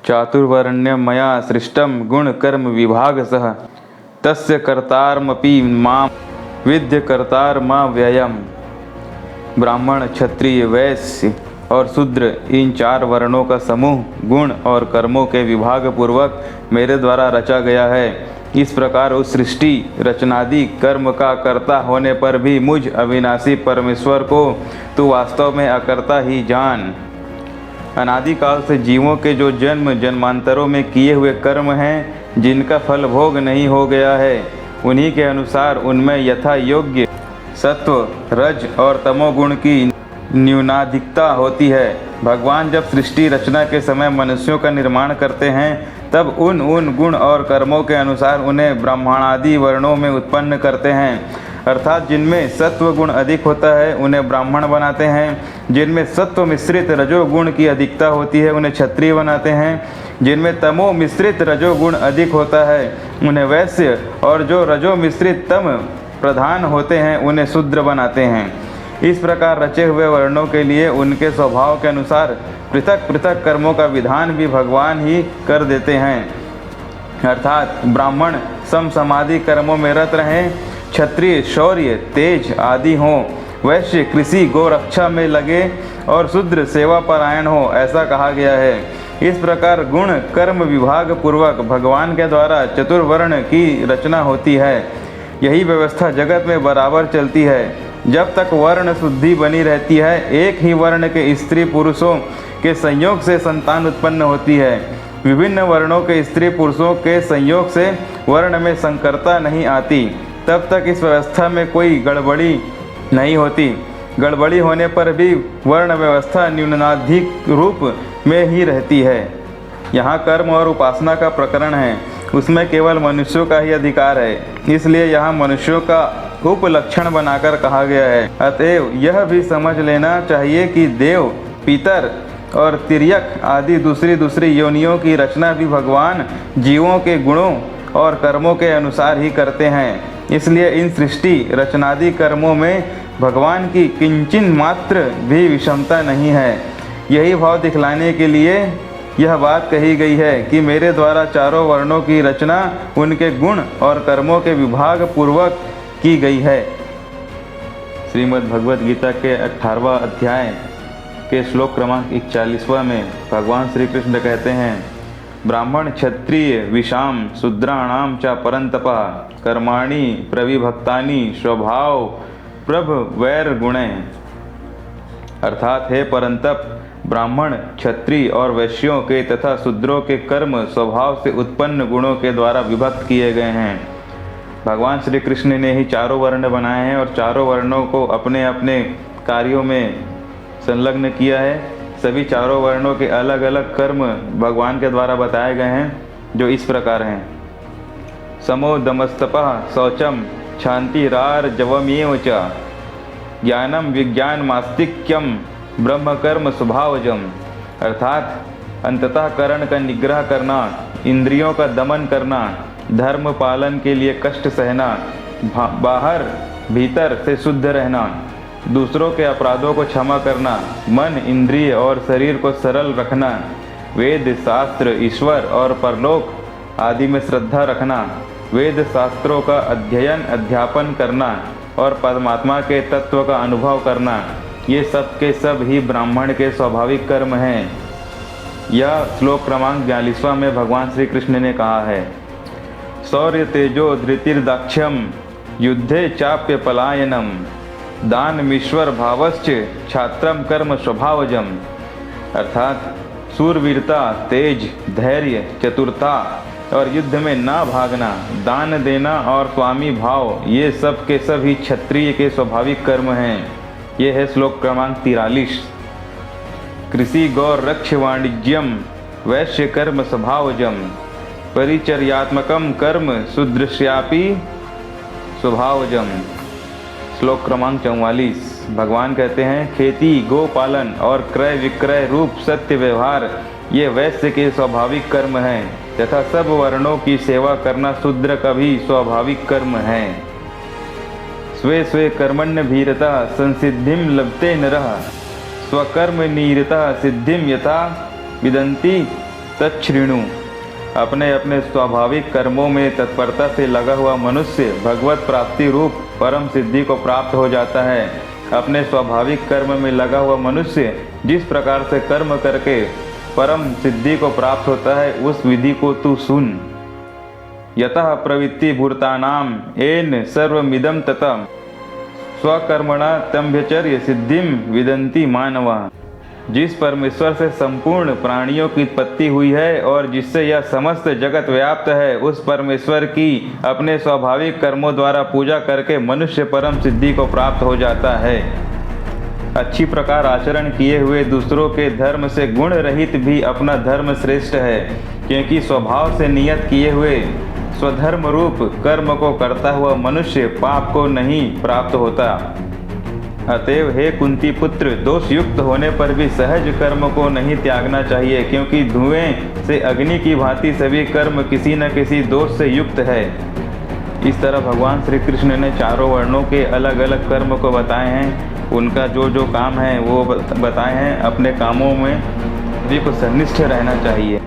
चातुर्वर्ण्यं मया सृष्टं गुणकर्म विभागशः तस्य कर्तारमपि मां विद्य कर्तारमव्ययम्। ब्राह्मण, क्षत्रिय, वैश्य और शूद्र, इन 4 वर्णों का समूह गुण और कर्मों के विभाग पूर्वक मेरे द्वारा रचा गया है। इस प्रकार उस सृष्टि रचनादि कर्म का कर्ता होने पर भी मुझ अविनाशी परमेश्वर को तू वास्तव में अकर्ता ही जान। अनादिकाल से जीवों के जो जन्म जन्मांतरों में किए हुए कर्म हैं, जिनका फल भोग नहीं हो गया है, उन्हीं के अनुसार उनमें यथा योग्य सत्व, रज और तमोगुण की न्यूनाधिकता होती है। भगवान जब सृष्टि रचना के समय मनुष्यों का निर्माण करते हैं, तब उन गुण और कर्मों के अनुसार उन्हें ब्राह्मणादि वर्णों में उत्पन्न करते हैं। अर्थात जिनमें सत्व गुण अधिक होता है उन्हें ब्राह्मण बनाते हैं, जिनमें सत्व मिश्रित रजोगुण की अधिकता होती है उन्हें क्षत्रिय बनाते हैं, जिनमें तमो मिश्रित रजोगुण अधिक होता है उन्हें वैश्य, और जो रजो मिश्रित तम प्रधान होते हैं उन्हें शूद्र बनाते हैं। इस प्रकार रचे हुए वर्णों के लिए उनके स्वभाव के अनुसार पृथक पृथक कर्मों का विधान भी भगवान ही कर देते हैं। अर्थात ब्राह्मण सम समाधि कर्मों में रत रहें, क्षत्रिय शौर्य, तेज आदि हों, वैश्य कृषि गोरक्षा में लगे और शूद्र सेवा परायण हो, ऐसा कहा गया है। इस प्रकार गुण कर्म विभाग पूर्वक भगवान के द्वारा चतुर्वर्ण की रचना होती है। यही व्यवस्था जगत में बराबर चलती है। जब तक वर्ण शुद्धि बनी रहती है, एक ही वर्ण के स्त्री पुरुषों के संयोग से संतान उत्पन्न होती है। विभिन्न वर्णों के स्त्री पुरुषों के संयोग से वर्ण में संकरता नहीं आती, तब तक इस व्यवस्था में कोई गड़बड़ी नहीं होती। गड़बड़ी होने पर भी वर्ण व्यवस्था न्यूनाधिक रूप में ही रहती है। यहाँ कर्म और उपासना का प्रकरण है, उसमें केवल मनुष्यों का ही अधिकार है, इसलिए यहाँ मनुष्यों का उपलक्षण बनाकर कहा गया है। अतएव यह भी समझ लेना चाहिए कि देव, पितर और तिर्यक आदि दूसरी योनियों की रचना भी भगवान जीवों के गुणों और कर्मों के अनुसार ही करते हैं। इसलिए इन सृष्टि रचनादि कर्मों में भगवान की किंचिन मात्र भी विषमता नहीं है। यही भाव दिखलाने के लिए यह बात कही गई है कि मेरे द्वारा 4 वर्णों की रचना उनके गुण और कर्मों के विभाग पूर्वक की गई है। श्रीमद् भगवद गीता के 18वां अध्याय के श्लोक क्रमांक 41वां में भगवान श्री कृष्ण कहते हैं, ब्राह्मण क्षत्रिय विषाम शूद्राणाम च परंतपा कर्माणि प्रविभक्तानि स्वभाव प्रभ वैर गुणे। अर्थात हे परंतप, ब्राह्मण, क्षत्रिय और वैश्यों के तथा शूद्रों के कर्म स्वभाव से उत्पन्न गुणों के द्वारा विभक्त किए गए हैं। भगवान श्री कृष्ण ने ही 4 वर्ण बनाए हैं और 4 वर्णों को अपने अपने कार्यों में संलग्न किया है। सभी 4 वर्णों के अलग अलग कर्म भगवान के द्वारा बताए गए हैं, जो इस प्रकार हैं। समो दमस्तपः शौचम क्षान्तिरार्जवमेव च ज्ञानम विज्ञान मास्तिक्यम ब्रह्म कर्म स्वभावजम। अर्थात अंततः करण का निग्रह करना, इंद्रियों का दमन करना, धर्म पालन के लिए कष्ट सहना, बाहर भीतर से शुद्ध रहना, दूसरों के अपराधों को क्षमा करना, मन, इंद्रिय और शरीर को सरल रखना, वेद शास्त्र, ईश्वर और परलोक आदि में श्रद्धा रखना, वेद शास्त्रों का अध्ययन अध्यापन करना और परमात्मा के तत्व का अनुभव करना, ये सब के सब ही ब्राह्मण के स्वाभाविक कर्म हैं। यह श्लोक क्रमांक 42वां में भगवान श्री कृष्ण ने कहा है। शौर्य तेजो धृतिर्दाक्ष्यम युद्धे चाप्य पलायनम दानमीश्वर भावश्च छात्रम कर्म स्वभावजम। अर्थात सूरवीरता, तेज, धैर्य, चतुरता और युद्ध में ना भागना, दान देना और स्वामी भाव, ये सब के सब ही क्षत्रिय के स्वाभाविक कर्म हैं। ये है श्लोक क्रमांक 43। कृषि गौर रक्ष वाणिज्यम वैश्य कर्म स्वभावजम परिचर्यात्मकम कर्म शूद्रस्यापि स्वभावजम। श्लोक क्रमांक 44। भगवान कहते हैं, खेती, गोपालन और क्रय विक्रय रूप सत्य व्यवहार ये वैश्य के स्वाभाविक कर्म हैं तथा सब वर्णों की सेवा करना शूद्र का भी स्वाभाविक कर्म है। स्वे स्वे कर्मण्य भीरता संसिद्धिम लभते नरः स्वकर्म निरतः सिद्धिम यथा विदन्ति तच्छृणु। अपने अपने स्वाभाविक कर्मों में तत्परता से लगा हुआ मनुष्य भगवत प्राप्ति रूप परम सिद्धि को प्राप्त हो जाता है। अपने स्वाभाविक कर्म में लगा हुआ मनुष्य जिस प्रकार से कर्म करके परम सिद्धि को प्राप्त होता है, उस विधि को तू सुन। यतः प्रवृत्ति भूतानाम येन सर्वमिदं ततः स्वकर्मणा तम्भ्यचर्य सिद्धिम विदन्ति मानवा। जिस परमेश्वर से संपूर्ण प्राणियों की उत्पत्ति हुई है और जिससे यह समस्त जगत व्याप्त है, उस परमेश्वर की अपने स्वाभाविक कर्मों द्वारा पूजा करके मनुष्य परम सिद्धि को प्राप्त हो जाता है। अच्छी प्रकार आचरण किए हुए दूसरों के धर्म से गुण रहित भी अपना धर्म श्रेष्ठ है, क्योंकि स्वभाव से नियत किए हुए स्वधर्म रूप कर्म को करता हुआ मनुष्य पाप को नहीं प्राप्त होता। अतएव हे कुंती पुत्र, दोष युक्त होने पर भी सहज कर्म को नहीं त्यागना चाहिए, क्योंकि धुएं से अग्नि की भांति सभी कर्म किसी न किसी दोष से युक्त है। इस तरह भगवान श्री कृष्ण ने चारों वर्णों के अलग अलग कर्म को बताए हैं, उनका जो जो काम है वो बताए हैं। अपने कामों में सभी को सन्निष्ठ रहना चाहिए।